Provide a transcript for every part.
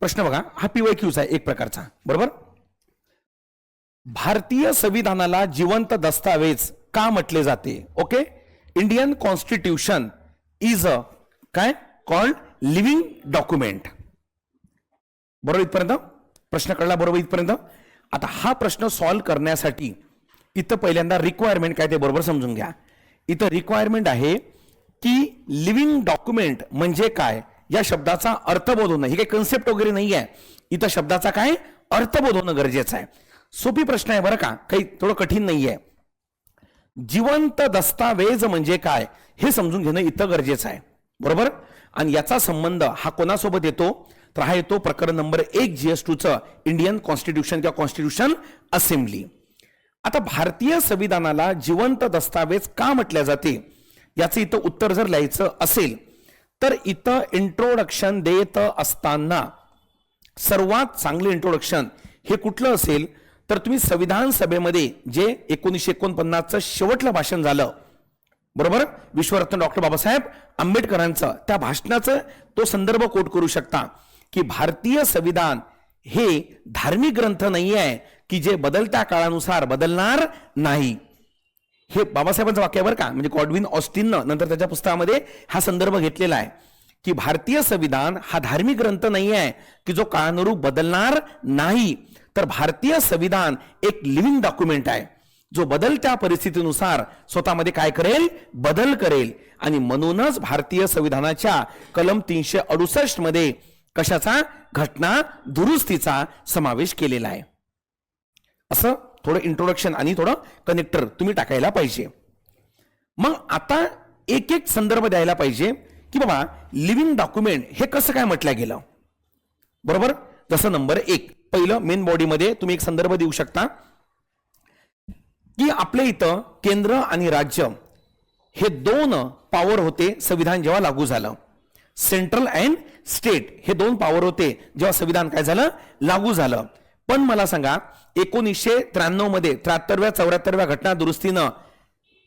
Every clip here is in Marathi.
प्रश्न बघा, हा PYQच आहे एक प्रकारचा, बरोबर. भारतीय संविधानाला जिवंत दस्तावेज का म्हटले जाते? Okay, Indian constitution is a काय कॉल्ड लिव्हिंग डॉक्युमेंट. बरोबर इथपर्यंत प्रश्न कळला? बरोबर इथपर्यंत. आता हा प्रश्न सॉल्व्ह करण्यासाठी इथं पहिल्यांदा रिक्वायरमेंट काय ते बरोबर समजून घ्या. इथं रिक्वायरमेंट आहे की लिव्हिंग डॉक्युमेंट म्हणजे काय, या शब्दाचा अर्थबोध होणं. ही काही कन्सेप्ट वगैरे नाही आहे, इथं शब्दाचा काय अर्थबोध होणं गरजेचं आहे. सोपी प्रश्न आहे बरं का, काही थोडं कठीण नाही आहे. जिवंत दस्तावेज म्हणजे काय हे समजून घेणं इथं गरजेचं आहे, बरोबर. आणि याचा संबंध हा कोणासोबत येतो तर हा येतो प्रकरण नंबर 1 GS2चं इंडियन कॉन्स्टिट्यूशन किंवा कॉन्स्टिट्यूशन असेंब्ली. आता भारतीय संविधानाला जिवंत दस्तावेज का म्हटल्या जाते याचं इथं उत्तर जर लिहायचं असेल तर इथं इंट्रोडक्शन देत असताना सर्वात चांगलं इंट्रोडक्शन हे कुठलं असेल तर तुम्ही संविधान सभेमध्ये जे 1949चं शेवटलं भाषण झालं, बरोबर, विश्वरत्न डॉक्टर बाबासाहेब आंबेडकरांचं, त्या भाषणाचं तो संदर्भ कोट करू शकता की भारतीय संविधान हे धार्मिक ग्रंथ नाही आहे की जे बदलत्या काळानुसार बदलणार नाही. हे बाबासाहेबांचं वाक्य बरं का, म्हणजे गॉडविन ऑस्टिननं नंतर त्याच्या पुस्तकामध्ये हा संदर्भ घेतलेला आहे की भारतीय संविधान हा धार्मिक ग्रंथ नाही आहे की जो काळानुरूप बदलणार नाही, तर भारतीय संविधान एक लिव्हिंग डॉक्युमेंट आहे जो बदलत्या परिस्थितीनुसार स्वतःमध्ये काय करेल, बदल करेल. आणि म्हणूनच भारतीय संविधानाच्या कलम 368 मध्ये कशाचा, घटना दुरुस्तीचा समावेश केलेला आहे. असं थोडं इंट्रोडक्शन आणि थोडं कनेक्टर तुम्ही टाकायला पाहिजे. मग आता एक एक संदर्भ द्यायला पाहिजे की बाबा लिव्हिंग डॉक्युमेंट हे कसं काय म्हटलं गेलं, बरोबर. जसं नंबर 1 पहिलं मेन बॉडीमध्ये तुम्ही एक संदर्भ देऊ शकता की आपल्या इथं केंद्र आणि राज्य हे 2 पॉवर होते संविधान जेव्हा लागू झालं. सेंट्रल अँड स्टेट हे 2 पॉवर होते जेव्हा संविधान काय झालं, लागू झालं. पण मला सांगा 1993 मध्ये 73व्या 74व्या घटना दुरुस्तीनं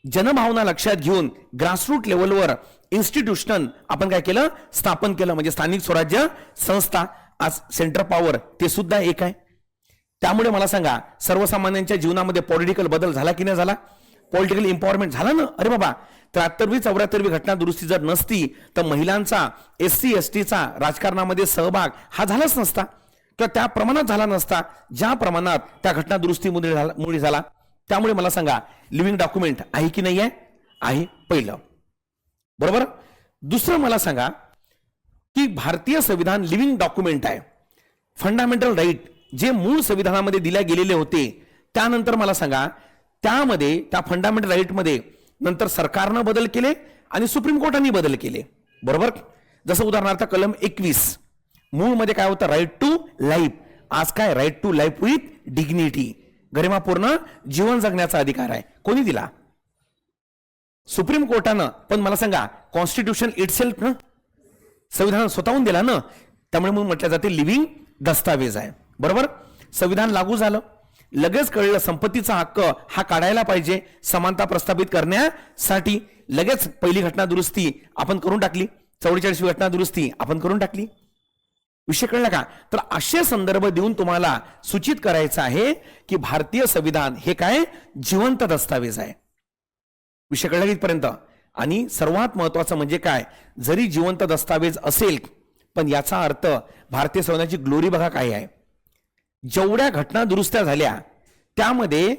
जनभावना लक्षात घेऊन ग्रासरूट लेवलवर इन्स्टिट्यूशन आपण काय केलं, स्थापन केलं, म्हणजे स्थानिक स्वराज्य संस्था. आज सेंटर पॉवर ते सुद्धा एक आहे. त्यामुळे मला सांगा सर्वसामान्यांच्या जीवनामध्ये पॉलिटिकल बदल झाला की नाही झाला, पॉलिटिकल एम्पॉवरमेंट झाला ना. अरे बाबा 73वी 74वी घटना दुरुस्ती जर नसती तर महिलांचा SC STचा राजकारणामध्ये सहभाग हा झालाच नसता किंवा त्या प्रमाणात झाला नसता ज्या प्रमाणात त्या घटना दुरुस्तीमुळे झाला. त्यामुळे मला सांगा लिव्हिंग डॉक्युमेंट आहे की नाही आहे, आहे पहिलं, बरोबर. दुसरं मला सांगा की भारतीय संविधान लिव्हिंग डॉक्युमेंट आहे. फंडामेंटल राईट जे मूळ संविधानामध्ये दिल्या गेलेले होते त्यानंतर मला सांगा त्यामध्ये त्या फंडामेंटल राईटमध्ये नंतर सरकारनं बदल केले आणि सुप्रीम कोर्टाने बदल केले, बरोबर. जसं उदाहरणार्थ कलम 21 मूळमध्ये काय होतं, राईट टू लाईफ. आज काय, right to life with dignity, गरिमापूर्ण जीवन जगण्याचा अधिकार आहे. कोणी दिला, सुप्रीम कोर्टानं. पण मला सांगा कॉन्स्टिट्यूशन इटसेल्फ ना, संविधान स्वतःहून दिला ना. त्यामुळे म्हणून म्हटलं जाते लिव्हिंग दस्तावेज आहे, बरोबर. संविधान लागू झालं, लगेच कळलं संपत्तीचा हक्क हा काढायला पाहिजे समानता प्रस्थापित करण्यासाठी. लगेच पहिली घटना दुरुस्ती आपण करून टाकली, 44वी घटना दुरुस्ती आपण करून टाकली. विषय कळला का. तर असे संदर्भ देऊन तुम्हाला सूचित करायचं आहे की भारतीय संविधान हे काय जिवंत दस्तावेज आहे. विषय कळला इथपर्यंत. आणि सर्वात महत्वाचं म्हणजे काय, जरी जिवंत दस्तावेज असेल पण याचा अर्थ भारतीय संविधानाची ग्लोरी बघा काय आहे. जेवढ्या घटना दुरुस्त्या झाल्या त्यामध्ये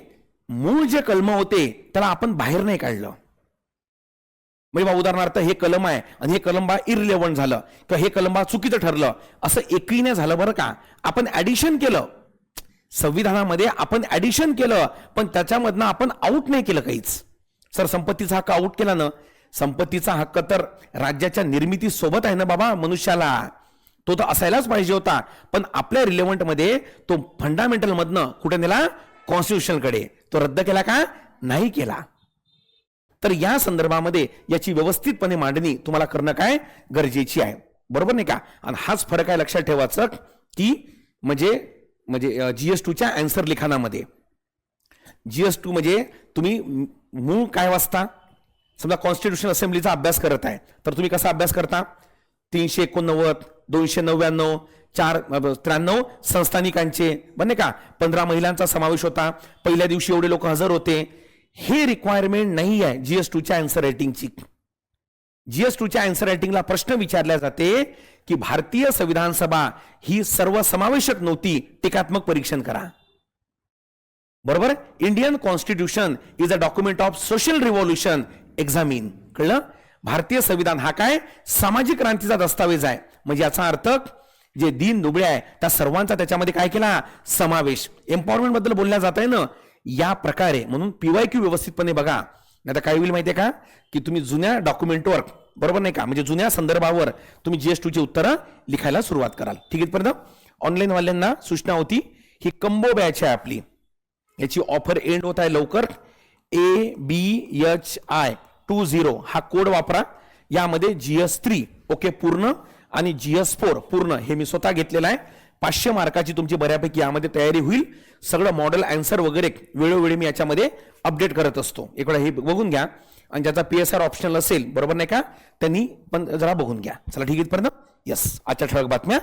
मूळ जे कलम होते त्याला आपण बाहेर नाही काढलं. म्हणजे उदाहरणार्थ हे कलम आहे आणि हे कलम बा इररिलेव्हंट झालं किंवा हे कलम बा चुकीचं ठरलं असं एकही नाही झालं, बरं का. आपण ऍडिशन केलं संविधानामध्ये, आपण ऍडिशन केलं पण त्याच्यामधनं आपण आउट नाही केलं काहीच. सर संपत्तीचा हक्क आउट केला ना, संपत्तीचा हक्क तर राज्याच्या निर्मिती सोबत आहे ना बाबा मनुष्याला, तो तर असायलाच पाहिजे होता. पण आपल्या रिलेव्हंट मध्ये तो फंडामेंटल मधनं कुठे नेला, कॉन्स्टिट्यूशन कडे. तो रद्द केला का, नाही केला. तर या संदर्भामध्ये याची व्यवस्थितपणे मांडणी तुम्हाला करणं काय गरजेची आहे, बरोबर नाही का. आणि हाच फरक आहे लक्षात ठेवायचं की म्हणजे GS2च्या आन्सर लिखाणामध्ये. GS2 म्हणजे तुम्ही मूळ काय वाचता, समजा कॉन्स्टिट्यूशन असेंब्लीचा अभ्यास करत आहे तर तुम्ही कसा अभ्यास करता, 389, 299, 93 संस्थानिकांचे बने का 15 महिलांचा समावेश होता. पहिल्या दिवशी एवढे लोक हजर होते. हे रिक्वायरमेंट नाही आहे GS2च्या आन्सर रायटिंगची. GS2च्या आन्सर रायटिंगला प्रश्न विचारला जाते की भारतीय संविधान सभा ही सर्वसमावेशक नव्हती, टीकात्मक परीक्षण करा. बरोबर. Indian constitution is a document of social revolution, examine. कळलं. भारतीय संविधान हा काय सामाजिक क्रांतीचा दस्तावेज आहे. म्हणजे याचा अर्थ जे दीन दुबळे आहे त्या सर्वांचा त्याच्यामध्ये काय केला समावेश. एम्पॉवरमेंट बद्दल बोलल्या जात आहे ना या प्रकारे. म्हणून PYQ व्यवस्थितपणे बघा. आता काय होईल माहितीये का की तुम्ही जुन्या डॉक्युमेंटवर बरोबर नाही का म्हणजे जुन्या संदर्भावर तुम्ही GS2ची उत्तरं लिखायला सुरुवात कराल. ठीक आहे. पर्यंत ऑनलाईन वाल्यांना सूचना होती ही कंबो बॅच आहे आपली. याची ऑफर एंड होत आहे लवकर. ABHI20 हा कोड वापरा. यामध्ये GS3 ओके पूर्ण आणि GS4 पूर्ण हे मी स्वतः घेतलेलं आहे. 500 मार्काची तुमची बऱ्यापैकी यामध्ये तयारी होईल. सगळं मॉडेल आन्सर वगैरे वेळोवेळी मी याच्यामध्ये अपडेट करत असतो. एक वेळा हे बघून घ्या आणि ज्याचा PSR ऑप्शनल असेल बरोबर नाही का त्यांनी पण जरा बघून घ्या. चला ठीक आहे. पर्यंत यस आजच्या ठळक बातम्या